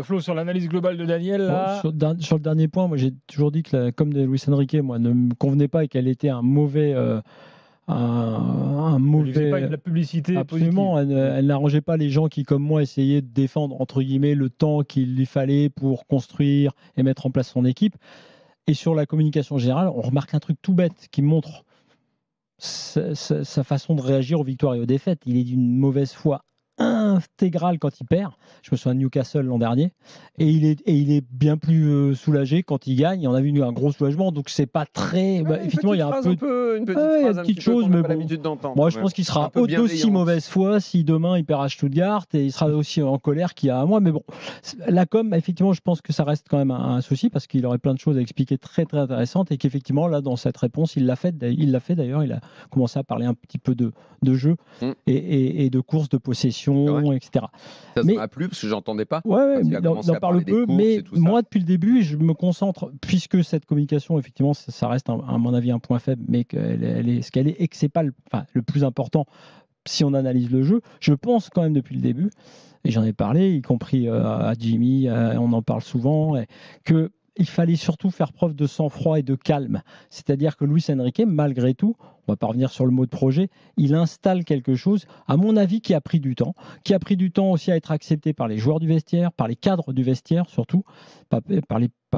Flo, sur l'analyse globale de Daniel, là... Sur le dernier point, moi j'ai toujours dit que comme de Luis Enrique, moi, ne me convenait pas et qu'elle était un mauvais... un elle faisait mauvais... pas de la publicité Absolument, positive. elle n'arrangeait pas les gens qui, comme moi, essayaient de défendre, entre guillemets, le temps qu'il lui fallait pour construire et mettre en place son équipe. Et sur la communication générale, on remarque un truc tout bête qui montre sa façon de réagir aux victoires et aux défaites. Il est d'une mauvaise foi intégrale quand il perd. Je me souviens de Newcastle l'an dernier. Et il est bien plus soulagé quand il gagne. On a vu un gros soulagement. Donc, c'est pas très. Effectivement, il y a une petite phrase, un petit chose, peu qu'on n'a mais pas bon. l'habitude d'entendre. Moi, je pense qu'il sera d'aussi mauvaise foi si demain il perd à Stuttgart et il sera aussi en colère qu'il y a un mois. Mais bon, la com, effectivement, je pense que ça reste quand même un souci parce qu'il aurait plein de choses à expliquer très, très intéressantes et qu'effectivement, là, dans cette réponse, il l'a fait d'ailleurs. Il a commencé à parler un petit peu de jeu et de course de possession, etc. Ça m'a plu parce que j'entendais pas. Ouais, il en parle peu, mais moi, depuis le début, je me concentre, puisque cette communication, effectivement, ça reste, à mon avis, un point faible, mais qu'elle est ce qu'elle est et que c'est pas le plus important si on analyse le jeu. Je pense quand même depuis le début, et j'en ai parlé, y compris à Jimmy, on en parle souvent, que il fallait surtout faire preuve de sang-froid et de calme. C'est-à-dire que Luis Enrique, malgré tout, on va pas revenir sur le mot de projet, il installe quelque chose, à mon avis, qui a pris du temps aussi à être accepté par les joueurs du vestiaire, par les cadres du vestiaire surtout, pas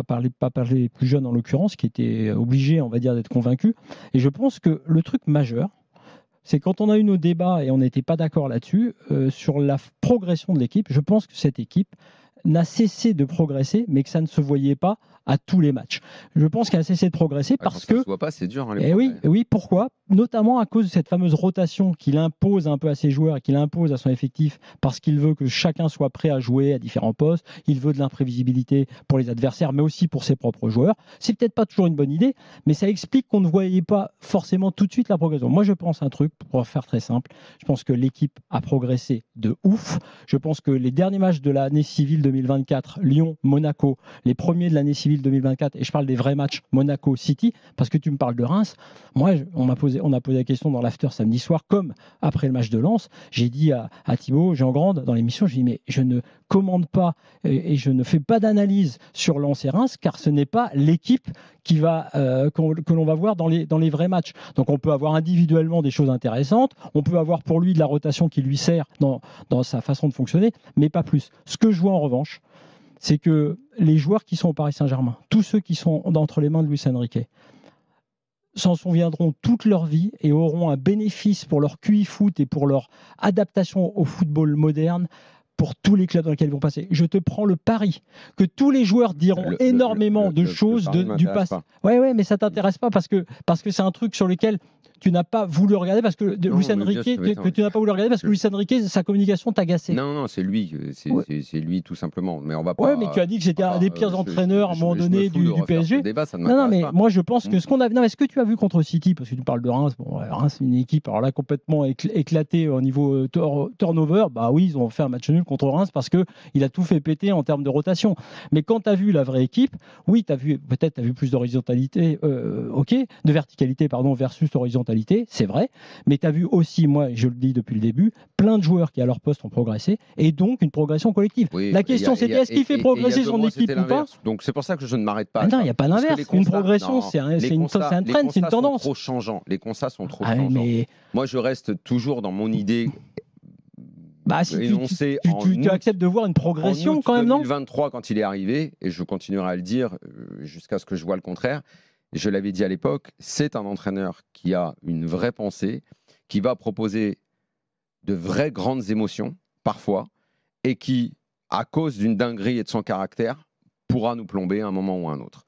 par les plus jeunes en l'occurrence, qui étaient obligés, on va dire, d'être convaincus. Et je pense que le truc majeur, c'est quand on a eu nos débats et on n'était pas d'accord là-dessus, sur la progression de l'équipe, je pense que cette équipe n'a cessé de progresser, mais que ça ne se voyait pas à tous les matchs. Je pense qu'elle a cessé de progresser parce que... Ça se voit pas, c'est dur. Hein, oui, pourquoi ? Notamment à cause de cette fameuse rotation qu'il impose un peu à ses joueurs et qu'il impose à son effectif parce qu'il veut que chacun soit prêt à jouer à différents postes. Il veut de l'imprévisibilité pour les adversaires, mais aussi pour ses propres joueurs. C'est peut-être pas toujours une bonne idée, mais ça explique qu'on ne voyait pas forcément tout de suite la progression. Moi, je pense un truc, pour faire très simple, je pense que l'équipe a progressé de ouf. Je pense que les derniers matchs de l'année civile 2024, Lyon, Monaco, les premiers de l'année civile 2024, et je parle des vrais matchs Monaco-City, parce que tu me parles de Reims. Moi, on a posé la question dans l'after samedi soir, comme après le match de Lens. J'ai dit à Thibaut Jean-Grande dans l'émission, je dis mais je ne commande pas et je ne fais pas d'analyse sur Lens et Reims, car ce n'est pas l'équipe que l'on va voir dans les vrais matchs. Donc on peut avoir individuellement des choses intéressantes, on peut avoir pour lui de la rotation qui lui sert dans sa façon de fonctionner, mais pas plus. Ce que je vois en revanche, c'est que les joueurs qui sont au Paris Saint-Germain, tous ceux qui sont entre les mains de Luis Enrique, s'en souviendront toute leur vie et auront un bénéfice pour leur QI foot et pour leur adaptation au football moderne pour tous les clubs dans lesquels ils vont passer. Je te prends le pari que tous les joueurs diront énormément de choses du passé. Ouais, mais ça t'intéresse pas parce que c'est un truc sur lequel tu n'as pas voulu regarder parce que Luis Enrique, tu n'as pas voulu regarder parce que Luis Enrique, sa communication t'agaçait. Non, c'est lui, c'est lui tout simplement. Mais on va pas. Ouais, mais tu as dit que c'était un des pires entraîneurs à un moment donné du PSG. Débat, non, mais moi je pense que ce qu'on a, non, mais ce que tu as vu contre City, parce que tu parles de Reims, Reims c'est une équipe alors là complètement éclatée au niveau turnover. Bah oui, ils ont fait un match nul contre Reims parce que il a tout fait péter en termes de rotation. Mais quand tu as vu la vraie équipe, oui, peut-être tu as vu plus d'horizontalité, de verticalité versus horizontalité. C'est vrai, mais tu as vu aussi, moi je le dis depuis le début, plein de joueurs qui à leur poste ont progressé et donc une progression collective. Oui, la question c'était est-ce qu'il fait progresser son équipe ou pas ? Donc c'est pour ça que je ne m'arrête pas. Non, il n'y a pas d'inverse. Une progression, c'est un trend, c'est une tendance. Trop changeants. Les constats sont trop changeants. Mais... Moi je reste toujours dans mon idée. Si tu acceptes de voir une progression quand même, non ? En 2023, quand il est arrivé, et je continuerai à le dire jusqu'à ce que je vois le contraire, je l'avais dit à l'époque, c'est un entraîneur qui a une vraie pensée, qui va proposer de vraies grandes émotions, parfois, et qui, à cause d'une dinguerie et de son caractère, pourra nous plomber à un moment ou à un autre.